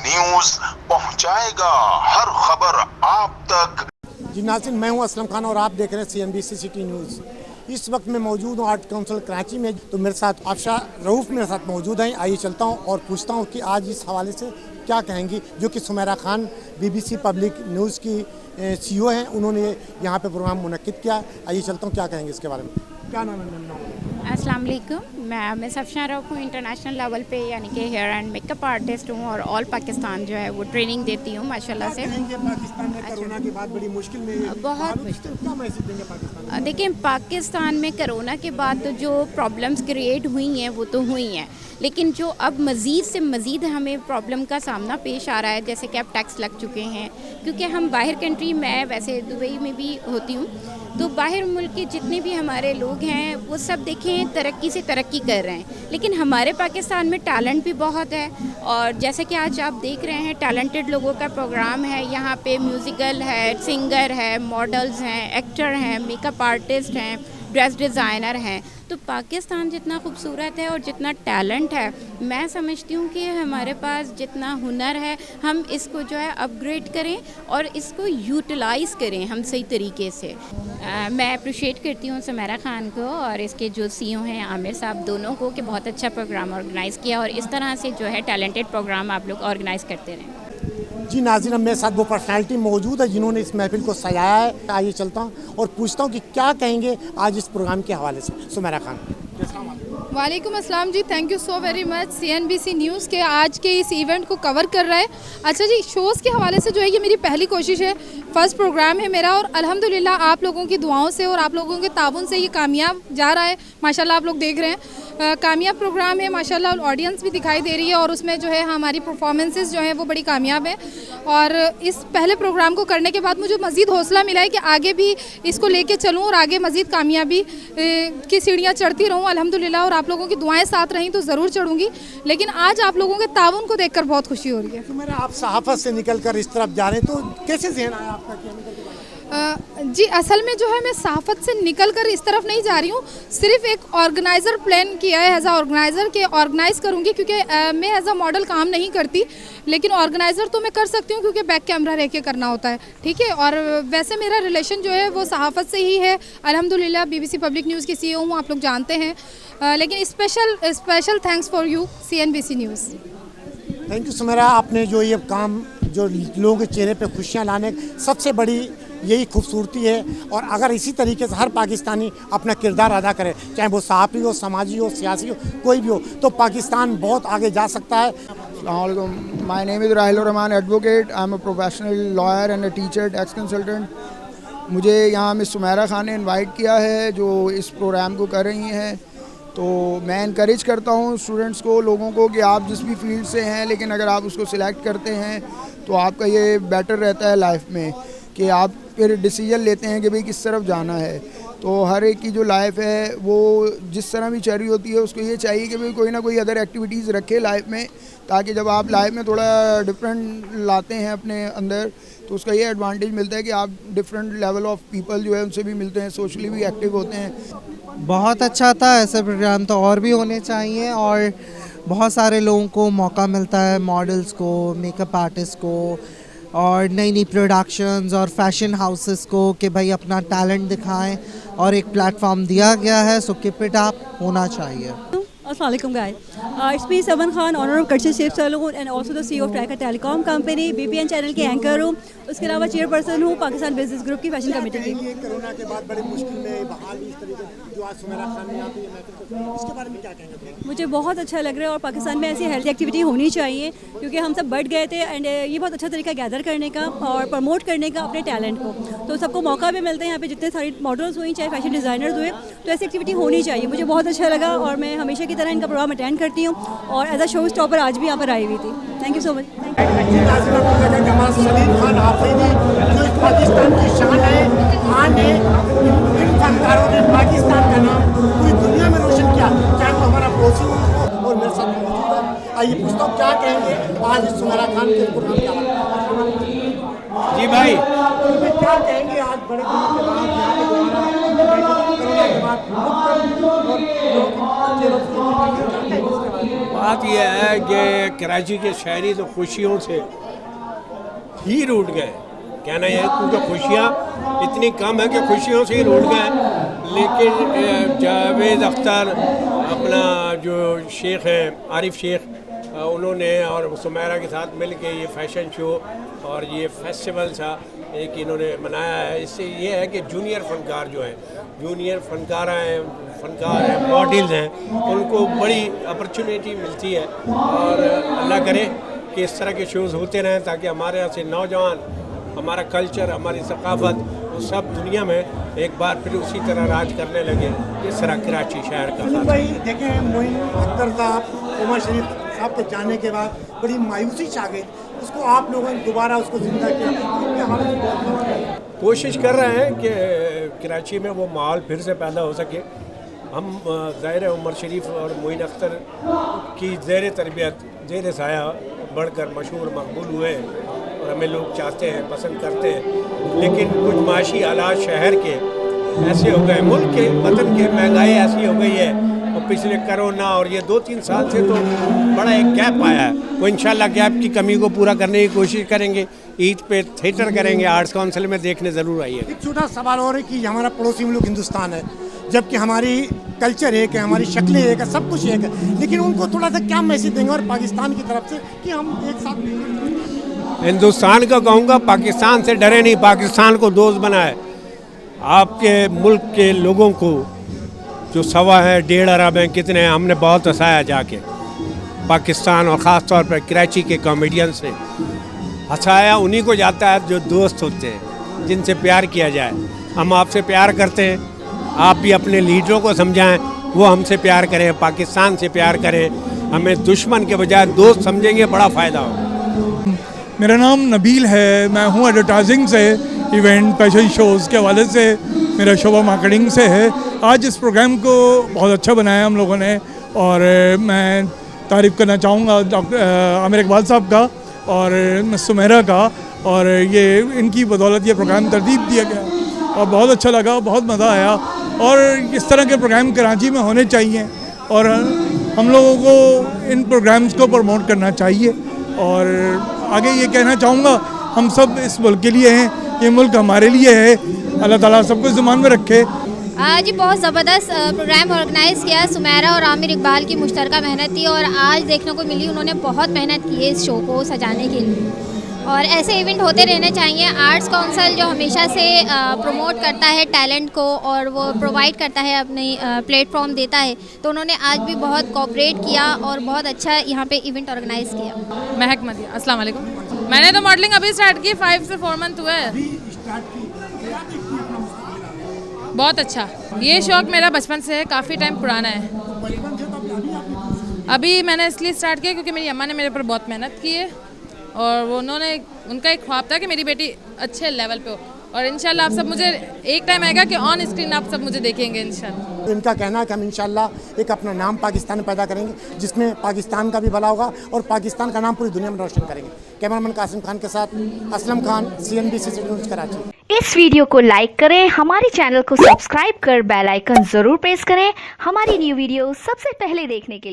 News पहुंचाएगा हर खबर आप तक। जी नाज़रीन, मैं हूं असलम खान और आप देख रहे हैं CNBC सिटी न्यूज़। इस वक्त मैं मौजूद हूं आर्ट काउंसिल कराची में, तो मेरे साथ आफशा रऊफ़ मेरे साथ मौजूद हैं। आइए चलता हूं और पूछता हूं कि आज इस हवाले से क्या कहेंगी, जो कि Sumera Khan BBC public news की CEO हैं। उन्होंने यहाँ पे प्रोग्राम मुनक्किद किया। आइए चलता हूँ, क्या कहेंगे इसके बारे में। क्या नाम है मैम? अस्सलाम वालेकुम। मैं मिस अफशा रऊफ़ हूँ। इंटरनेशनल लेवल पे यानी कि हेयर एंड मेकअप आर्टिस्ट हूँ और ऑल पाकिस्तान जो है वो ट्रेनिंग देती हूँ माशाल्लाह से। पाकिस्तान में कोरोना के बाद बड़ी मुश्किल में, बहुत मुश्किल। क्या मैसेज देंगे पाकिस्तान में? देखिए, पाकिस्तान में कोरोना के बाद तो जो प्रॉब्लम्स क्रिएट हुई हैं वो तो हुई हैं, लेकिन जो अब मज़ीद से मज़ीद हमें प्रॉब्लम का सामना पेश आ रहा है, जैसे कि अब टैक्स लग चुके हैं, क्योंकि हम बाहर कंट्री, मैं वैसे दुबई में भी होती हूँ, तो बाहर मुल्क के जितने भी हमारे लोग हैं वो सब देखें तरक्की से तरक्की कर रहे हैं, लेकिन हमारे पाकिस्तान में टैलेंट भी बहुत है। और जैसे कि आज आप देख रहे हैं, टैलेंटेड लोगों का प्रोग्राम है यहाँ पे, म्यूज़िकल है, सिंगर है, मॉडल्स हैं, एक्टर हैं, मेकअप आर्टिस्ट हैं, ड्रेस डिज़ाइनर हैं। तो पाकिस्तान जितना खूबसूरत है और जितना टैलेंट है, मैं समझती हूँ कि हमारे पास जितना हुनर है, हम इसको जो है अपग्रेड करें और इसको यूटिलाइज़ करें हम सही तरीके से। मैं अप्रिशिएट करती हूँ सुमेरा खान को और इसके जो CEO हैं आमिर साहब, दोनों को, कि बहुत अच्छा प्रोग्राम ऑर्गेनाइज़ किया और इस तरह से जो है टैलेंटेड प्रोग्राम आप लोग ऑर्गेनाइज़ करते रहें। जी नाज़रीन, अब मेरे साथ वो पर्सनालिटी मौजूद है जिन्होंने इस महफिल को सजाया है। आइए चलता हूँ और पूछता हूँ कि क्या कहेंगे आज इस प्रोग्राम के हवाले से। सुमेरा खान। वालेकुम अस्सलाम जी, thank you so very much. CNBC news के आज के इस इवेंट को कवर कर रहा है। अच्छा जी, शोज़ के हवाले से जो है ये मेरी पहली कोशिश है, फर्स्ट प्रोग्राम है मेरा, और अल्हम्दुलिल्लाह आप लोगों की दुआओं से और आप लोगों के ताउन से ये कामयाब जा रहा है। माशाल्लाह आप लोग देख रहे हैं कामयाब प्रोग्राम है माशाल्लाह, ऑडियंस भी दिखाई दे रही है और उसमें जो है हमारी परफॉर्मेंसेस जो है वो बड़ी कामयाब है। और इस पहले प्रोग्राम को करने के बाद मुझे मज़ीद हौसला मिला है कि आगे भी इसको लेके चलूँ और आगे मज़ीद कामयाबी की सीढ़ियाँ चढ़ती रहूँ अल्हम्दुलिल्लाह। और आप लोगों की दुआएं साथ रहीं तो ज़रूर चढ़ूँगी, लेकिन आज आप लोगों के ताउन को देखकर बहुत खुशी हो रही है। तो मेरा आप सहाफ़त से निकल कर इस तरफ जा रहे हैं, तो कैसे ज़हन आया आपका कि जी असल में जो है मैं सहाफ़त से निकल कर इस तरफ नहीं जा रही हूँ, सिर्फ एक ऑर्गेनाइज़र प्लान किया है एज आ ऑर्गेनाइज़र के ऑर्गेनाइज़ करूँगी, क्योंकि मैं एज आ मॉडल काम नहीं करती, लेकिन ऑर्गेनाइज़र तो मैं कर सकती हूँ क्योंकि बैक कैमरा रह के करना होता है, ठीक है। और वैसे मेरा रिलेशन जो है वो सहाफ़त से ही है अल्हम्दुलिल्लाह। BBC पब्लिक न्यूज़ की CEO हूँ, आप लोग जानते हैं, लेकिन special thanks for you CNBC news. Thank you Sumera. आपने जो ये काम, जो लोगों के चेहरे पे खुशियाँ लाने, सबसे बड़ी यही खूबसूरती है। और अगर इसी तरीके से हर पाकिस्तानी अपना किरदार अदा करे, चाहे वो सहाफ़ी हो, समाजी हो, सियासी हो, कोई भी हो, तो पाकिस्तान बहुत आगे जा सकता है। My name is Rahil Rahman, advocate. I am a professional lawyer and a teacher, tax consultant. मुझे यहाँ मिस सुमेरा खान ने इनवाइट किया है जो इस प्रोग्राम को कर रही हैं, तो मैं इनकरेज करता हूँ स्टूडेंट्स को, लोगों को, कि आप जिस भी फील्ड से हैं, लेकिन अगर आप उसको सिलेक्ट करते हैं तो आपका ये बेटर रहता है लाइफ में, कि आप फिर डिसीजन लेते हैं कि भाई किस तरफ जाना है। तो हर एक की जो लाइफ है वो जिस तरह भी चल रही होती है, उसको ये चाहिए कि भाई कोई ना कोई अदर एक्टिविटीज़ रखे लाइफ में, ताकि जब आप लाइफ में थोड़ा डिफरेंट लाते हैं अपने अंदर, तो उसका ये एडवांटेज मिलता है कि आप डिफरेंट लेवल ऑफ पीपल जो है उनसे भी मिलते हैं, सोशली भी एक्टिव होते हैं। बहुत अच्छा था, ऐसे प्रोग्राम तो और भी होने चाहिए और बहुत सारे लोगों को मौका मिलता है, मॉडल्स को, मेकअप आर्टिस्ट को और नई नई प्रोडक्शंस और फैशन हाउसेस को, कि भाई अपना टैलेंट दिखाएं और एक प्लेटफॉर्म दिया गया है। सो कीप इट अप, होना चाहिए। Assalamu alaikum guys. It's me Saban Khan, owner of Kutchi Shift Saloon and also the CEO of Tracker Telecom Company, BPN channel की एंकर हूँ, उसके अलावा चेयरपर्सन हूँ पाकिस्तान बिजनेस ग्रुप की फैशन कमेटी की। Corona के बाद बड़ी मुश्किल में बहाल इस तरीके जो आज सुमेरा खान ने यहाँ पे इसके बारे में क्या कहेंगे? मुझे बहुत अच्छा लग रहा है और पाकिस्तान में ऐसी हेल्थ एक्टिविटी होनी चाहिए, क्योंकि हम सब बढ़ गए थे एंड ये बहुत अच्छा तरीका गैदर करने का और प्रमोट करने का अपने टैलेंट को, तो सबको मौका भी मिलता है। यहाँ पे जितने सारी मॉडल्स हुई, चाहे फैशन डिज़ाइनर्स हुए, तो ऐसी एक्टिविटी होनी चाहिए। मुझे बहुत अच्छा लगा और मैं हमेशा की तरह इनका प्रोग्राम अटेंड करती हूँ और एज अ शो स्टॉपर आज भी यहाँ पर आई हुई थी। Thank you so much. Pakistan की शान है, आन है, इन फनकारों ने पाकिस्तान का नाम पूरी दुनिया में रोशन किया, चाहे वो हमारा पड़ोसी हो। और मेरे साथ मौजूद है, आइए पूछता हूँ क्या कहेंगे आज सुमेरा खान के प्रोग्राम के हवाले। जी भाई, क्या कहेंगे आज बड़े दिनों के बाद यहाँ पे दोबारा बात यह है कि कराची के शहरी तो खुशियों से ही रूठ गए। कहना यह है क्योंकि खुशियाँ इतनी कम है कि खुशियों से ही रूठ गए। लेकिन जावेद अख्तर अपना जो शेख हैं आरिफ शेख, उन्होंने और सुमेरा के साथ मिल के ये फैशन शो और ये फेस्टिवल सा एक इन्होंने मनाया है। इससे ये है कि जूनियर फ़नकार जो हैं, जूनियर फ़नकार हैं, मॉडल्स हैं, उनको बड़ी अपॉर्चुनिटी मिलती है। और अल्लाह करे कि इस तरह के शोज़ होते रहें ताकि हमारे यहाँ से नौजवान, हमारा कल्चर, हमारी सकाफ़त, वो सब दुनिया में एक बार फिर उसी तरह राज करने लगे जिस तरह कराची शहर का। भाई देखें, मोइन अख्तर साहब, उमर शरीफ साहब के जाने के बाद बड़ी मायूसी छा गई, उसको आप लोगों ने दोबारा उसको जिंदा किया। कोशिश कर रहे हैं कि कराची में वो माहौल फिर से पैदा हो सके। हम ज़ाहिर है उमर शरीफ और मोइन अख्तर की ज़ेर तरबियत, ज़ेर साया बढ़कर मशहूर मकबूल हुए और हमें लोग चाहते हैं, पसंद करते हैं। लेकिन कुछ माशी हालात शहर के ऐसे हो गए, मुल्क के, वतन के, महंगाई ऐसी हो गई है और पिछले कोरोना और ये 2-3 साल से तो बड़ा एक गैप आया है। वो इंशाल्लाह गैप की कमी को पूरा करने की कोशिश करेंगे। ईद पे थिएटर करेंगे, आर्ट्स काउंसिल में देखने ज़रूर आइए। एक छोटा सवाल और है कि हमारा पड़ोसी मुल्क हिंदुस्तान है, जबकि हमारी कल्चर एक है, हमारी शक्लें एक है, सब कुछ एक है, लेकिन उनको थोड़ा सा क्या मैसेज देंगे और पाकिस्तान की तरफ से कि हम एक साथ। हिंदुस्तान का कहूँगा पाकिस्तान से डरे नहीं, पाकिस्तान को दोस्त बनाए। आपके मुल्क के लोगों को जो 1.25 अरब हैं, कितने हैं, हमने बहुत हंसाया जाके पाकिस्तान और ख़ास तौर पर कराची के कॉमेडियन से हंसाया उन्हीं को जाता है जो दोस्त होते हैं, जिनसे प्यार किया जाए। हम आपसे प्यार करते हैं, आप भी अपने लीडरों को समझाएं, वो हमसे प्यार करें, पाकिस्तान से प्यार करें। हमें दुश्मन के बजाय दोस्त समझेंगे, बड़ा फ़ायदा होगा। मेरा नाम नबील है, मैं हूँ एडवर्टाइजिंग से, इवेंट फैशन शोज़ के हवाले से मेरा शोबा मार्केटिंग से है। आज इस प्रोग्राम को बहुत अच्छा बनाया हम लोगों ने और मैं तारीफ़ करना चाहूँगा डॉक्टर आमिर इकबाल साहब का और मिस सुमेरा का, और ये इनकी बदौलत ये प्रोग्राम तरतीब दिया गया और बहुत अच्छा लगा, बहुत मज़ा आया। और इस तरह के प्रोग्राम कराची में होने चाहिए और हम लोगों को इन प्रोग्राम्स को प्रमोट करना चाहिए। और आगे ये कहना चाहूँगा, हम सब इस मुल्क के लिए हैं, ये मुल्क हमारे लिए है। अल्लाह ताला सबको ज़ुबान में रखे। आज बहुत ज़बरदस्त प्रोग्राम ऑर्गेनाइज़ किया। सुमेरा और आमिर इकबाल की मुश्तरका मेहनत थी और आज देखने को मिली, उन्होंने बहुत मेहनत की है इस शो को सजाने के लिए। और ऐसे इवेंट होते रहने चाहिए। आर्ट्स काउंसिल जो हमेशा से प्रमोट करता है टैलेंट को और वो प्रोवाइड करता है, अपनी प्लेटफॉर्म देता है, तो उन्होंने आज भी बहुत कोऑपरेट किया और बहुत अच्छा यहाँ पे इवेंट ऑर्गेनाइज़ किया। महक मदिया, अस्सलाम वालेकुम। मैंने तो मॉडलिंग अभी स्टार्ट की, 5 से 4 मंथ हुए हैं। बहुत अच्छा, ये शौक़ मेरा बचपन से है, काफ़ी टाइम पुराना है। अभी मैंने इसलिए स्टार्ट किया क्योंकि मेरी अम्मा ने मेरे पर बहुत मेहनत की है और वो उनका एक ख्वाब था कि मेरी बेटी अच्छे लेवल पे हो और इंशाल्लाह आप सब, मुझे एक टाइम आएगा कि ऑन स्क्रीन आप सब मुझे देखेंगे इंशाल्लाह। इनका कहना है कि हम इंशाल्लाह एक अपना नाम पाकिस्तान में पैदा करेंगे, जिसमें पाकिस्तान का भी भला होगा और पाकिस्तान का नाम पूरी दुनिया में रोशन करेंगे। कैमरामैन कासिम खान के साथ Aslam Khan, CNBC city news Karachi. इस वीडियो को लाइक करें, हमारे चैनल को सब्सक्राइब कर बेल आइकन जरूर प्रेस करें हमारी न्यू वीडियो सबसे पहले देखने के लिए।